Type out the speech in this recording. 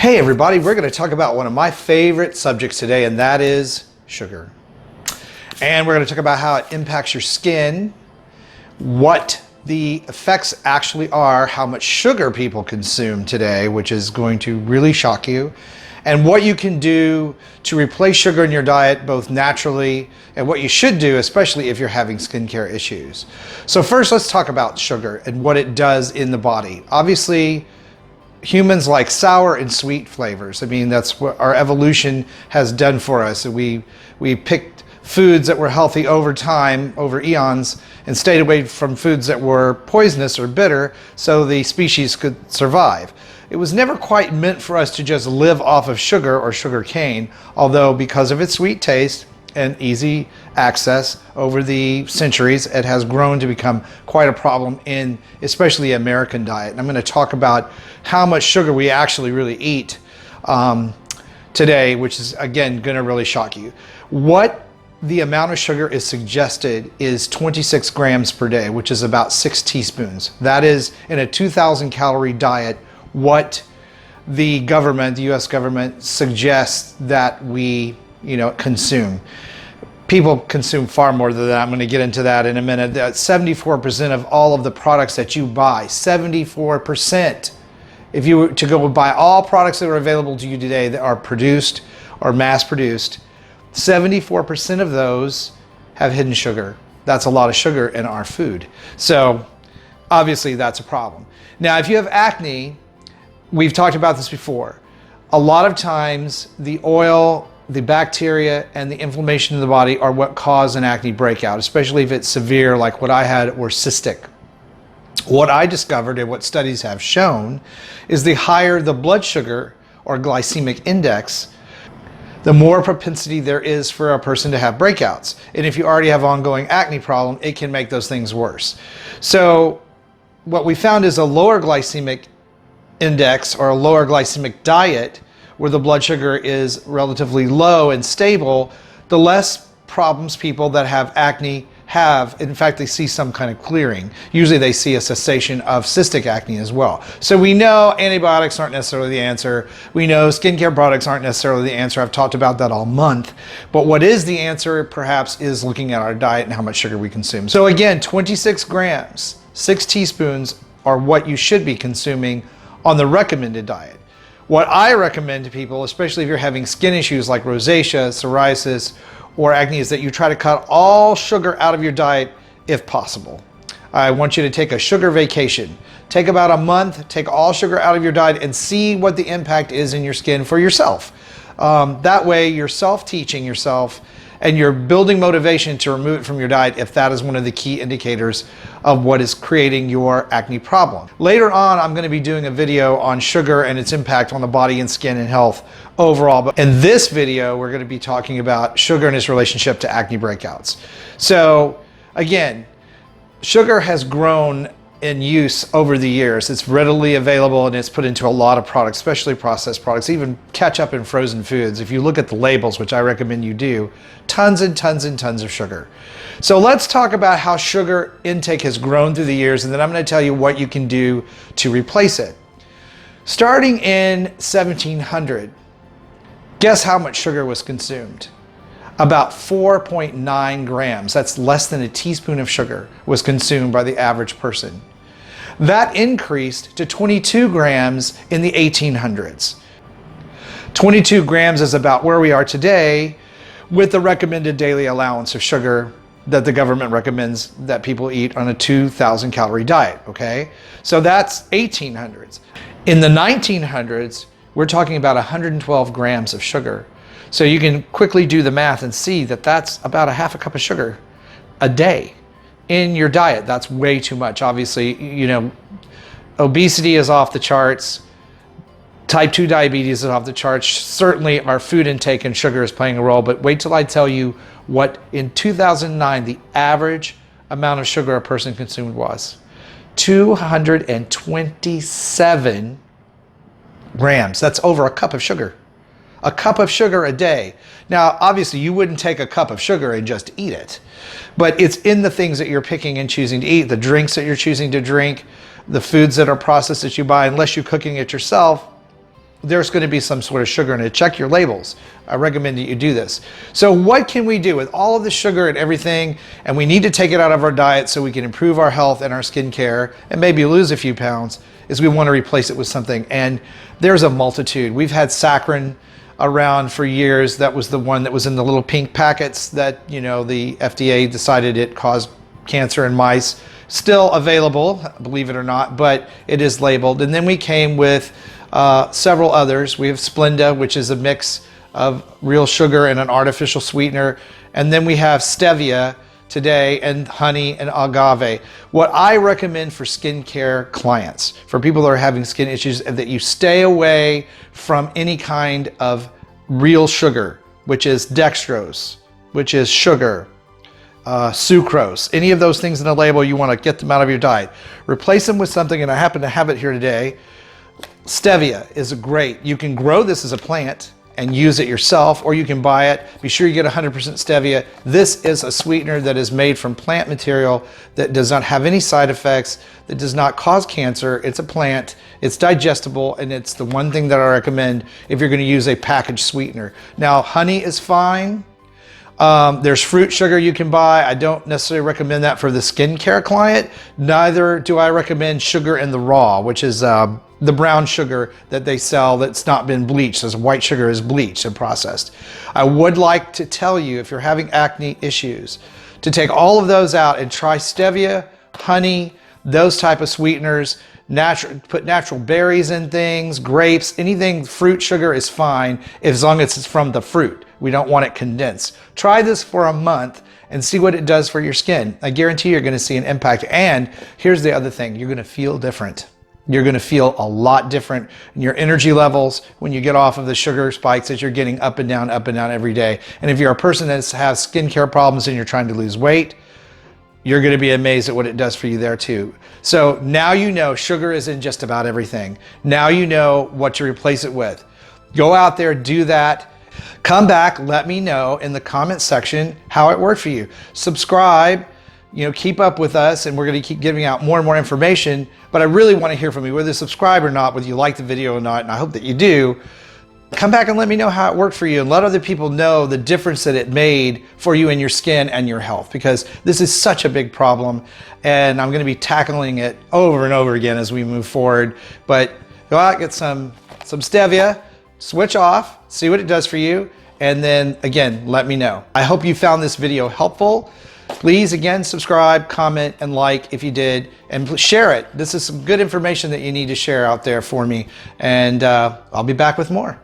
Hey everybody, we're going to talk about one of my favorite subjects today, and that is sugar. And we're going to talk about how it impacts your skin, what the effects actually are, how much sugar people consume today, which is going to really shock you, and what you can do to replace sugar in your diet both naturally and what you should do, especially if you're having skincare issues. So first, let's talk about sugar and what it does in the body. Obviously, humans like sour and sweet flavors. I mean, that's what our evolution has done for us. We picked foods that were healthy over time, over eons, and stayed away from foods that were poisonous or bitter so the species could survive. It was never quite meant for us to just live off of sugar or sugar cane, although because of its sweet taste and easy access over the centuries, it has grown to become quite a problem in especially the American diet. And I'm going to talk about how much sugar we actually really eat today, which is again going to really shock you. What the amount of sugar is suggested is 26 grams per day, which is about 6 teaspoons. That is in a 2,000 calorie diet what the government, the US government, suggests that we consume. People consume far more than that. I'm going to get into that in a minute. That 74% of all of the products that you buy, 74%, if you were to go buy all products that are available to you today that are produced or mass produced, 74% of those have hidden sugar. That's a lot of sugar in our food. So obviously that's a problem. Now, if you have acne, we've talked about this before. A lot of times the oil, the bacteria, and the inflammation in the body are what cause an acne breakout, especially if it's severe like what I had or cystic. What I discovered and what studies have shown is the higher the blood sugar or glycemic index, the more propensity there is for a person to have breakouts. And if you already have ongoing acne problem, it can make those things worse. So what we found is a lower glycemic index or a lower glycemic diet where the blood sugar is relatively low and stable, the less problems people that have acne have. In fact, they see some kind of clearing. Usually they see a cessation of cystic acne as well. So we know antibiotics aren't necessarily the answer. We know skincare products aren't necessarily the answer. I've talked about that all month. But what is the answer perhaps is looking at our diet and how much sugar we consume. So again, 26 grams, 6 teaspoons are what you should be consuming on the recommended diet. What I recommend to people, especially if you're having skin issues like rosacea, psoriasis, or acne, is that you try to cut all sugar out of your diet if possible. I want you to take a sugar vacation. Take about a month, take all sugar out of your diet and see what the impact is in your skin for yourself. That way you're self-teaching yourself and you're building motivation to remove it from your diet if that is one of the key indicators of what is creating your acne problem. Later on, I'm going to be doing a video on sugar and its impact on the body and skin and health overall. But in this video, we're going to be talking about sugar and its relationship to acne breakouts. So again, sugar has grown in use over the years. It's readily available and it's put into a lot of products, especially processed products, even ketchup and frozen foods. If you look at the labels, which I recommend you do, tons and tons and tons of sugar. So let's talk about how sugar intake has grown through the years, and then I'm going to tell you what you can do to replace it. Starting in 1700, guess how much sugar was consumed? About 4.9 grams, that's less than a teaspoon of sugar, was consumed by the average person. That increased to 22 grams in the 1800s. 22 grams is about where we are today with the recommended daily allowance of sugar that the government recommends that people eat on a 2,000 calorie diet, okay? So that's 1800s. In the 1900s, we're talking about 112 grams of sugar. So you can quickly do the math and see that that's about a half a cup of sugar a day in your diet. That's way too much. Obviously, obesity is off the charts. Type 2 diabetes is off the charts. Certainly our food intake and sugar is playing a role, but wait till I tell you what in 2009 the average amount of sugar a person consumed was. 227 grams. That's over a cup of sugar. A cup of sugar a day. Now, obviously, you wouldn't take a cup of sugar and just eat it, but it's in the things that you're picking and choosing to eat, the drinks that you're choosing to drink, the foods that are processed that you buy, unless you're cooking it yourself. there's going to be some sort of sugar in it. Check your labels. I recommend that you do this. So what can we do with all of the sugar and everything? And we need to take it out of our diet so we can improve our health and our skincare and maybe lose a few pounds, is we want to replace it with something. And there's a multitude. We've had saccharin around for years. That was the one that was in the little pink packets that, you know, the FDA decided it caused cancer in mice. Still available, believe it or not, but it is labeled. And then we came with several others. We have Splenda, which is a mix of real sugar and an artificial sweetener. And then we have stevia today, and honey and agave. What I recommend for skincare clients, for people that are having skin issues, is that you stay away from any kind of real sugar, which is dextrose, which is sugar, sucrose, any of those things in the label. You want to get them out of your diet. Replace them with something, and I happen to have it here today. Stevia is great. You can grow this as a plant and use it yourself, or you can buy it. Be sure you get 100% stevia. This is a sweetener that is made from plant material that does not have any side effects, that does not cause cancer. It's a plant, it's digestible, and it's the one thing that I recommend if you're gonna use a packaged sweetener. Now, honey is fine. There's fruit sugar you can buy. I don't necessarily recommend that for the skincare client. Neither do I recommend sugar in the raw, which is the brown sugar that they sell that's not been bleached, as white sugar is bleached and processed. I would like to tell you, if you're having acne issues, to take all of those out and try stevia, honey, those type of sweeteners. Put natural berries in things, grapes, anything fruit sugar is fine as long as it's from the fruit. We don't want it condensed. Try this for a month and see what it does for your skin. I guarantee you're gonna see an impact. And here's the other thing, you're gonna feel different. You're gonna feel a lot different in your energy levels when you get off of the sugar spikes that you're getting up and down every day. And if you're a person that has skincare problems and you're trying to lose weight, you're gonna be amazed at what it does for you there too. So now you know sugar is in just about everything. Now you know what to replace it with. Go out there, do that. Come back, let me know in the comment section how it worked for you. Subscribe, you know, keep up with us, and we're gonna keep giving out more and more information, but I really wanna hear from you, whether you subscribe or not, whether you like the video or not, and I hope that you do. Come back and let me know how it worked for you, and let other people know the difference that it made for you in your skin and your health, because this is such a big problem, and I'm gonna be tackling it over and over again as we move forward. But go out, get some stevia, switch off, see what it does for you, and then again, let me know. I hope you found this video helpful. Please, again, subscribe, comment, and like if you did, and share it. This is some good information that you need to share out there for me, and I'll be back with more.